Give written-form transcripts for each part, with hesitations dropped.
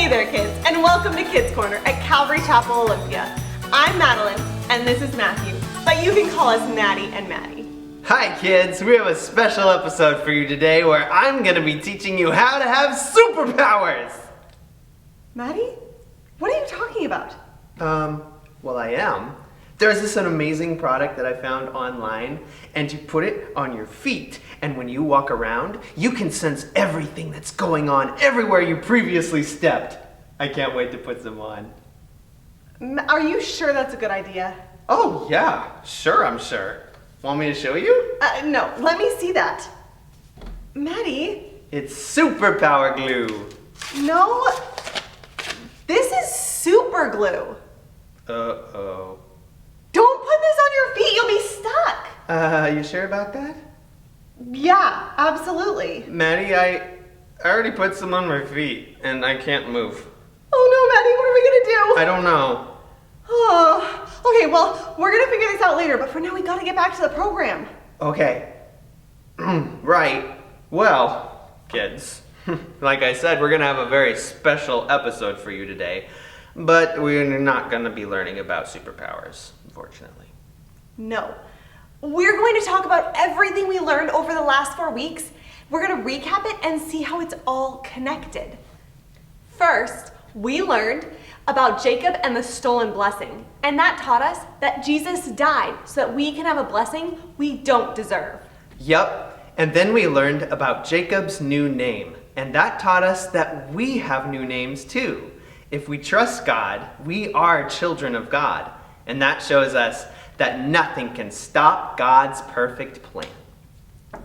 Hey there, kids, and welcome to Kids Corner at Calvary Chapel, Olympia. I'm Madeline, and this is Matthew, but you can call us Maddie and Mattie. Hi kids, we have a special episode for you today where I'm going to be teaching you how to have superpowers. Maddie? What are you talking about? Well I am. There's this amazing product that I found online, and you put it on your feet, and when you walk around, you can sense everything that's going on everywhere you previously stepped. I can't wait to put some on. Are you sure that's a good idea? Oh yeah, sure I'm sure. Want me to show you? No, let me see that. Maddie? It's superpower glue. No, this is super glue. Uh-oh. Don't put this on your feet, you'll be stuck. You sure about that? Yeah, absolutely. Maddie, I already put some on my feet, and I can't move. Oh no, Maddie, what are we gonna do? I don't know. Oh, okay, well, we're gonna figure this out later, but for now we gotta get back to the program. Okay. Right. Well, kids, like I said, we're gonna have a very special episode for you today, but we're not gonna be learning about superpowers, unfortunately. No. We're going to talk about everything we learned over the last 4 weeks. We're gonna recap it and see how it's all connected. First, we learned about Jacob and the stolen blessing, and that taught us that Jesus died so that we can have a blessing we don't deserve. Yep, and then we learned about Jacob's new name, and that taught us that we have new names too. If we trust God, we are children of God, and that shows us that nothing can stop God's perfect plan.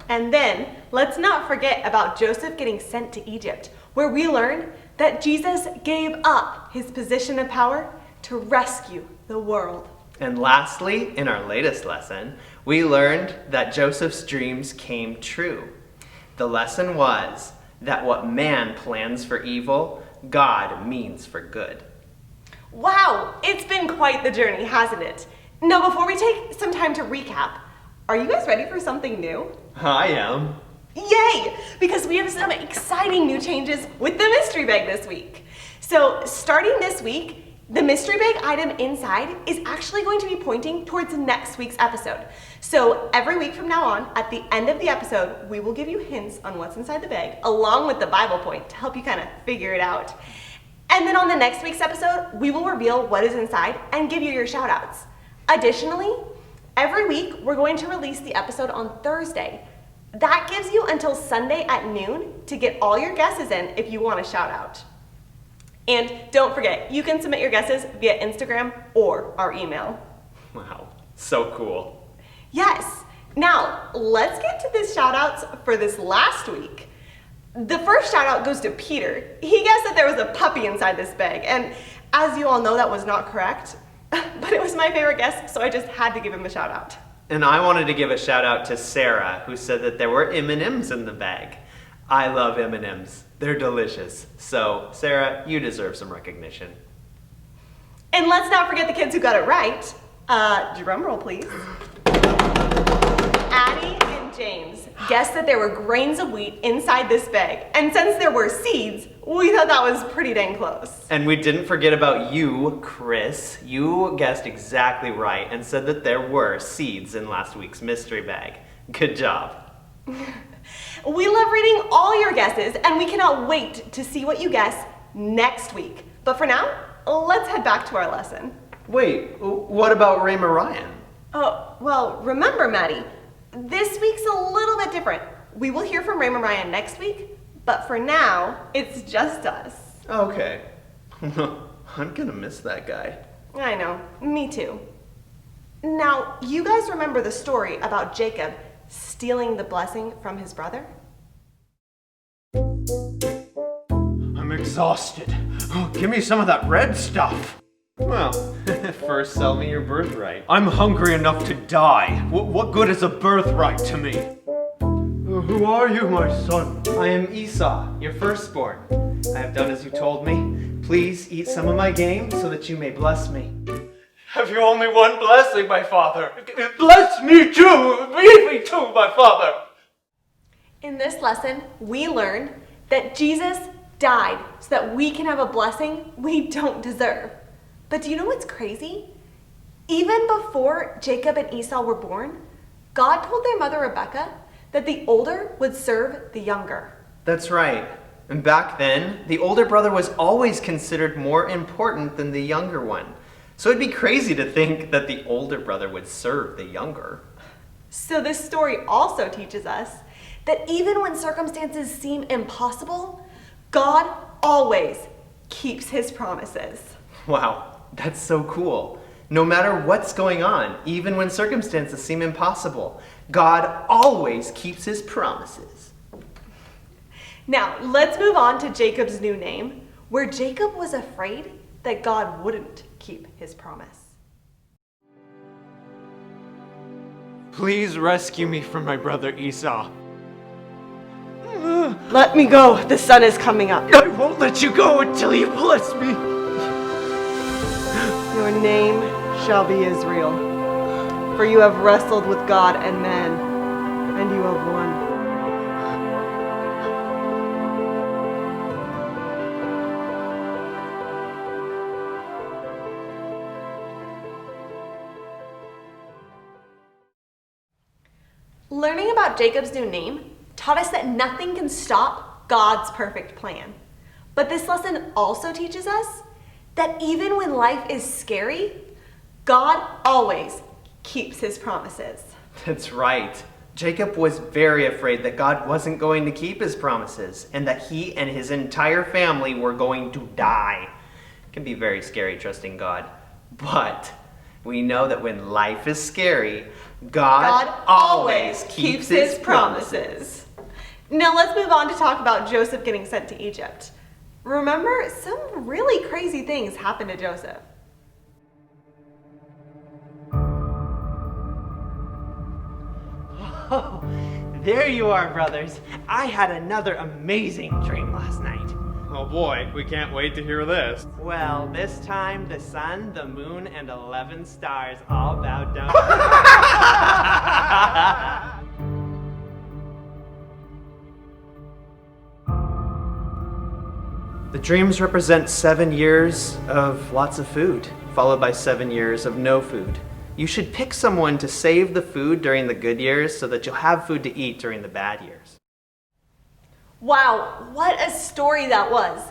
And then, let's not forget about Joseph getting sent to Egypt, where we learned that Jesus gave up his position of power to rescue the world. And lastly, in our latest lesson, we learned that Joseph's dreams came true. The lesson was that what man plans for evil, God means for good. Wow, it's been quite the journey, hasn't it? Now, before we take some time to recap, are you guys ready for something new? I am. Yay! Because we have some exciting new changes with the mystery bag this week. So starting this week, the mystery bag item inside is actually going to be pointing towards next week's episode. So every week from now on, at the end of the episode, we will give you hints on what's inside the bag, along with the Bible point to help you kind of figure it out. And then on the next week's episode, we will reveal what is inside and give you your shout outs. Additionally, every week we're going to release the episode on Thursday. That gives you until Sunday at noon to get all your guesses in if you want a shout out. And don't forget, you can submit your guesses via Instagram or our email. Wow, so cool. Yes. Now, let's get to the shout outs for this last week. The first shout out goes to Peter. He guessed that there was a puppy inside this bag, and as you all know, that was not correct. But it was my favorite guess, so I just had to give him a shout out. And I wanted to give a shout out to Sarah, who said that there were M&Ms in the bag. I love M&Ms. They're delicious. So, Sarah, you deserve some recognition. And let's not forget the kids who got it right. Drum roll, please. Addie and James guessed that there were grains of wheat inside this bag. And since there were seeds, we thought that was pretty dang close. And we didn't forget about you, Chris. You guessed exactly right and said that there were seeds in last week's mystery bag. Good job. We love reading all your guesses, and we cannot wait to see what you guess next week. But for now, let's head back to our lesson. Wait, what about Rhema Ryan? Oh, well, remember, Maddie, this week's a little bit different. We will hear from Rhema Ryan next week, but for now, it's just us. Okay. I'm gonna miss that guy. I know, me too. Now, you guys remember the story about Jacob stealing the blessing from his brother? I'm exhausted. Oh, give me some of that red stuff. Well, first sell me your birthright. I'm hungry enough to die. What good is a birthright to me? Who are you, my son? I am Esau, your firstborn. I have done as you told me. Please eat some of my game so that you may bless me. Have you only one blessing, my father? Bless me too! Lead me too, my father! In this lesson, we learn that Jesus died so that we can have a blessing we don't deserve. But do you know what's crazy? Even before Jacob and Esau were born, God told their mother Rebekah that the older would serve the younger. That's right. And back then, the older brother was always considered more important than the younger one. So it'd be crazy to think that the older brother would serve the younger. So this story also teaches us that even when circumstances seem impossible, God always keeps his promises. Wow, that's so cool. No matter what's going on, even when circumstances seem impossible, God always keeps his promises. Now, let's move on to Jacob's new name, where Jacob was afraid that God wouldn't keep his promise. Please rescue me from my brother Esau. Let me go, the sun is coming up. I won't let you go until you bless me. Your name shall be Israel, for you have wrestled with God and man, and you have won. Learning about Jacob's new name taught us that nothing can stop God's perfect plan. But this lesson also teaches us that even when life is scary, God always keeps his promises. That's right. Jacob was very afraid that God wasn't going to keep his promises and that he and his entire family were going to die. It can be very scary trusting God. But we know that when life is scary, God always keeps his promises. Now let's move on to talk about Joseph getting sent to Egypt. Remember, some really crazy things happened to Joseph. Oh, there you are, brothers. I had another amazing dream last night. Oh boy, we can't wait to hear this. Well, this time the sun, the moon, and 11 stars all bowed down. The dreams represent 7 years of lots of food, followed by 7 years of no food. You should pick someone to save the food during the good years so that you'll have food to eat during the bad years. Wow, what a story that was.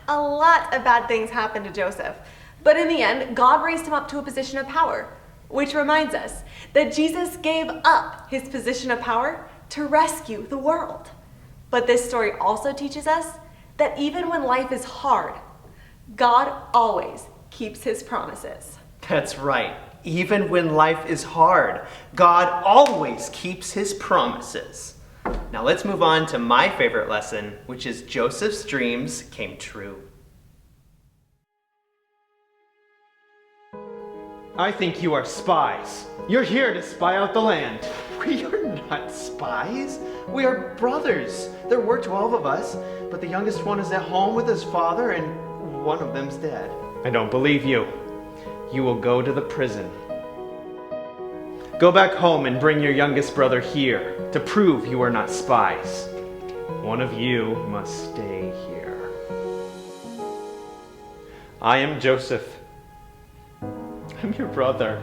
A lot of bad things happened to Joseph, but in the end, God raised him up to a position of power, which reminds us that Jesus gave up his position of power to rescue the world. But this story also teaches us that even when life is hard, God always keeps his promises. That's right. Even when life is hard, God always keeps his promises. Now let's move on to my favorite lesson, which is Joseph's dreams came true. I think you are spies. You're here to spy out the land. We are not spies. We are brothers. There were 12 of us, but the youngest one is at home with his father and one of them's dead. I don't believe you. You will go to the prison. Go back home and bring your youngest brother here to prove you are not spies. One of you must stay here. I am Joseph. I'm your brother.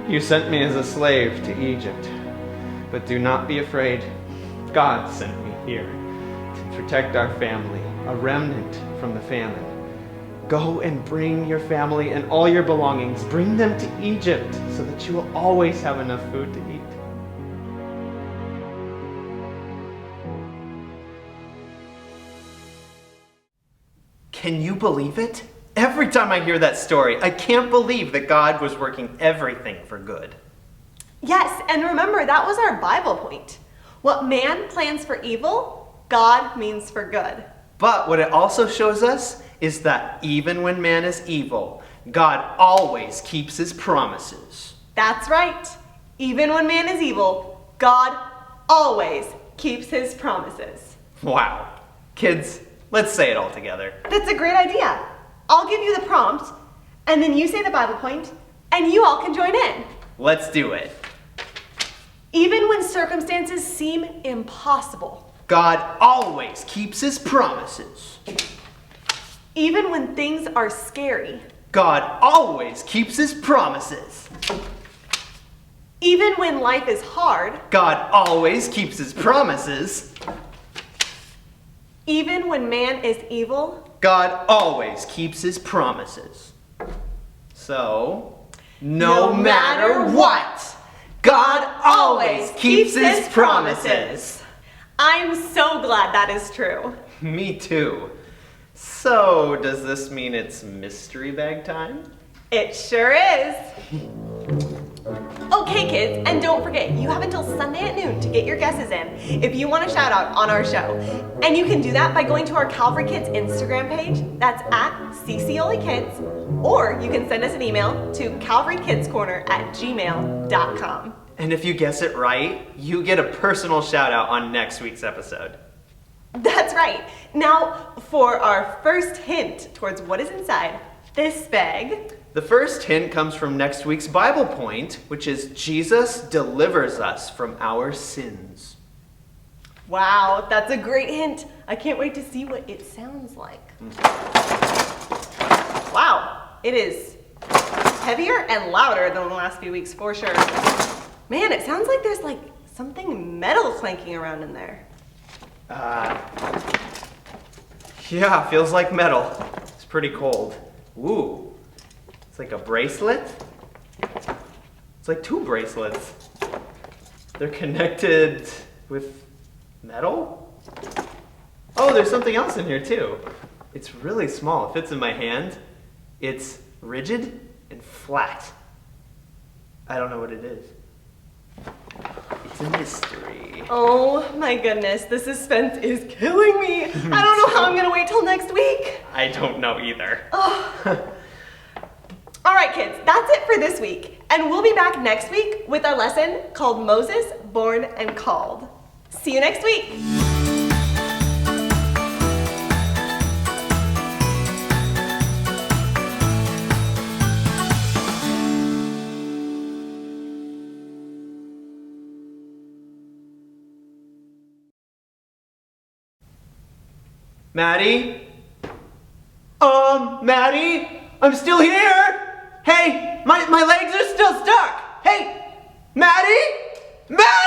You sent me as a slave to Egypt, but do not be afraid. God sent me here to protect our family, a remnant from the famine. Go and bring your family and all your belongings. Bring them to Egypt so that you will always have enough food to eat. Can you believe it? Every time I hear that story, I can't believe that God was working everything for good. Yes, and remember, that was our Bible point. What man plans for evil, God means for good. But what it also shows us is that even when man is evil, God always keeps his promises. That's right. Even when man is evil, God always keeps his promises. Wow. Kids, let's say it all together. That's a great idea. I'll give you the prompt, and then you say the Bible point, and you all can join in. Let's do it. Even when circumstances seem impossible, God always keeps his promises. Even when things are scary. God always keeps his promises. Even when life is hard. God always keeps his promises. Even when man is evil. God always keeps his promises. So, no matter what, God always keeps his promises. I'm so glad that is true. Me too. So, does this mean it's mystery bag time? It sure is. Okay, kids, and don't forget, you have until Sunday at noon to get your guesses in if you want a shout out on our show. And you can do that by going to our Calvary Kids Instagram page, that's at CCO Kids, or you can send us an email to calvarykidscorner@gmail.com. And if you guess it right, you get a personal shout out on next week's episode. That's right. Now, for our first hint towards what is inside this bag. The first hint comes from next week's Bible point, which is Jesus delivers us from our sins. Wow, that's a great hint. I can't wait to see what it sounds like. Wow, it is heavier and louder than the last few weeks for sure. Man, it sounds like there's like something metal clanking around in there. Yeah, feels like metal. It's pretty cold. Ooh, it's like a bracelet. It's like two bracelets. They're connected with metal? Oh, there's something else in here too. It's really small. It fits in my hand. It's rigid and flat. I don't know what it is. It's a mystery. Oh my goodness, the suspense is killing me. I don't know how I'm gonna wait till next week. I don't know either. Oh. All right, kids, that's it for this week. And we'll be back next week with our lesson called Moses, Born and Called. See you next week. Maddie? Maddie? I'm still here! Hey, my legs are still stuck! Hey, Maddie? Maddie!